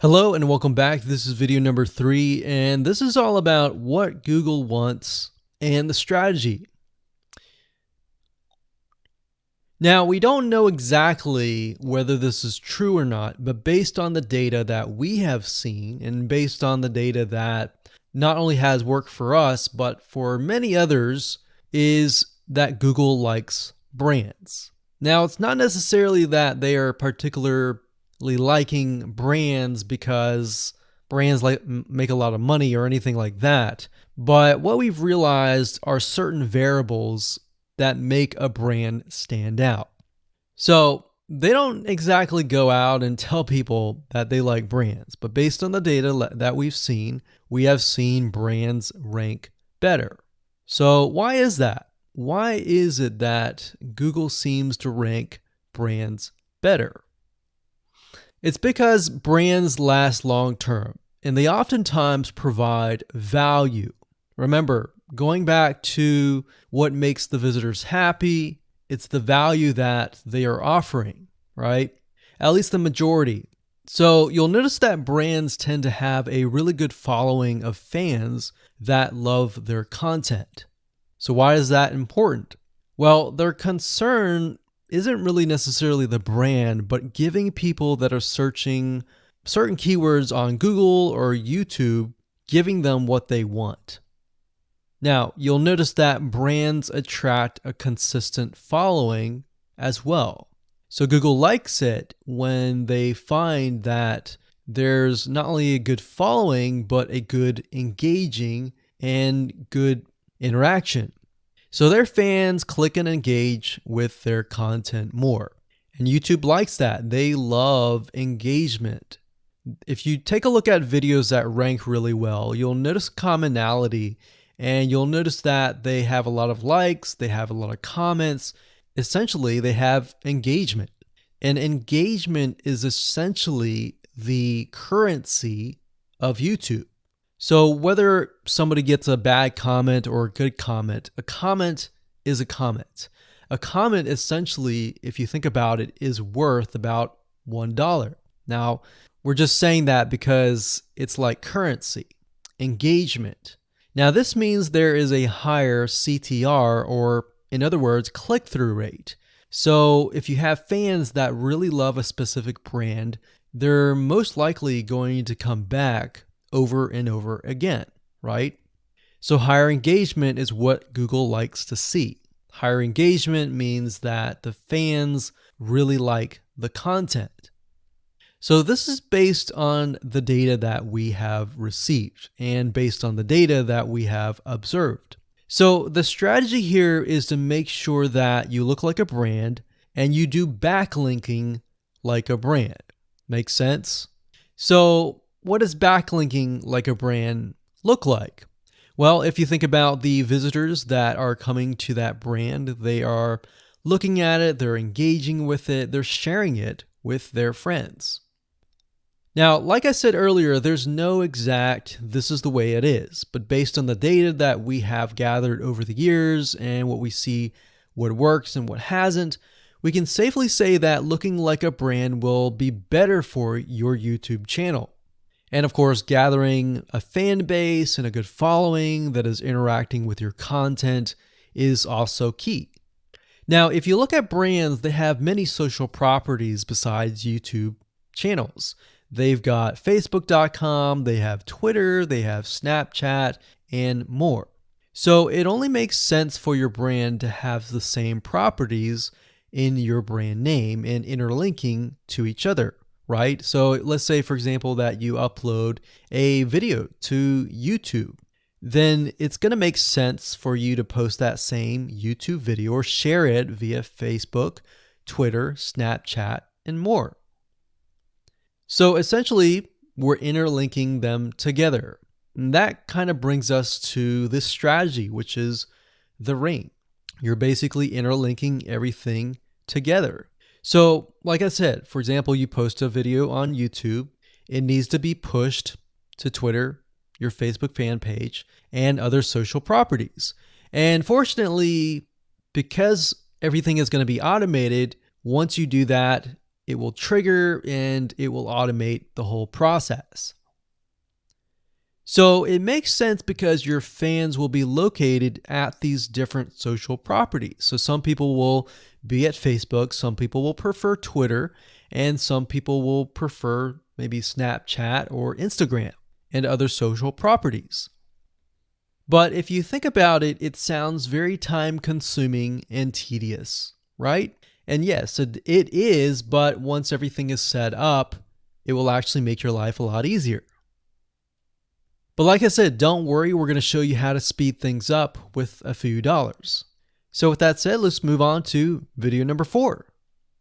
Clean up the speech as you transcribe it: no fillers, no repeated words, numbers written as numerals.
Hello and welcome back. This is video number 3, and this is all about what Google wants and the strategy. Now, we don't know exactly whether this is true or not, but based on the data that we have seen and based on the data that not only has worked for us, but for many others, is that Google likes brands. Now, it's not necessarily that they are particularly liking brands because brands make a lot of money or anything like that. But what we've realized are certain variables that make a brand stand out. So they don't exactly go out and tell people that they like brands, but based on the data that we've seen, we have seen brands rank better. So why is that? Why is it that Google seems to rank brands better? It's because brands last long term, and they oftentimes provide value. Remember, going back to what makes the visitors happy, it's the value that they are offering, right? At least the majority. So you'll notice that brands tend to have a really good following of fans that love their content. So why is that important? Well, their concern isn't really necessarily the brand, but giving people that are searching certain keywords on Google or YouTube, giving them what they want. Now, you'll notice that brands attract a consistent following as well. So Google likes it when they find that there's not only a good following, but a good engaging and good interaction. So their fans click and engage with their content more. And YouTube likes that. They love engagement. If you take a look at videos that rank really well, you'll notice commonality, and you'll notice that they have a lot of likes, they have a lot of comments. Essentially, they have engagement. And engagement is essentially the currency of YouTube. So whether somebody gets a bad comment or a good comment, a comment is a comment. A comment essentially, if you think about it, is worth about $1. Now, we're just saying that because it's like currency, engagement. Now, this means there is a higher CTR, or in other words, click-through rate. So if you have fans that really love a specific brand, they're most likely going to come back over and over again, right? So higher engagement is what Google likes to see. Higher engagement means that the fans really like the content. So this is based on the data that we have received and based on the data that we have observed. So the strategy here is to make sure that you look like a brand and you do backlinking like a brand. Make sense? So what does backlinking like a brand look like? Well, if you think about the visitors that are coming to that brand, they are looking at it, they're engaging with it, they're sharing it with their friends. Now, like I said earlier, there's no exact this is the way it is, but based on the data that we have gathered over the years and what we see, what works and what hasn't, we can safely say that looking like a brand will be better for your YouTube channel. And of course, gathering a fan base and a good following that is interacting with your content is also key. Now, if you look at brands, they have many social properties besides YouTube channels. They've got Facebook.com, they have Twitter, they have Snapchat, and more. So it only makes sense for your brand to have the same properties in your brand name and interlinking to each other, right? So let's say, for example, that you upload a video to YouTube. Then it's going to make sense for you to post that same YouTube video or share it via Facebook, Twitter, Snapchat, and more. So essentially, we're interlinking them together. And that kind of brings us to this strategy, which is the ring. You're basically interlinking everything together. So like I said, for example, you post a video on YouTube, it needs to be pushed to Twitter, your Facebook fan page, and other social properties. And fortunately, because everything is going to be automated, once you do that, it will trigger and it will automate the whole process. So it makes sense because your fans will be located at these different social properties. So some people will be at Facebook, some people will prefer Twitter, and some people will prefer maybe Snapchat or Instagram and other social properties. But if you think about it, it sounds very time consuming and tedious, right? And yes, it is, but once everything is set up, it will actually make your life a lot easier. But like I said, don't worry, we're going to show you how to speed things up with a few dollars. So with that said, let's move on to video number 4.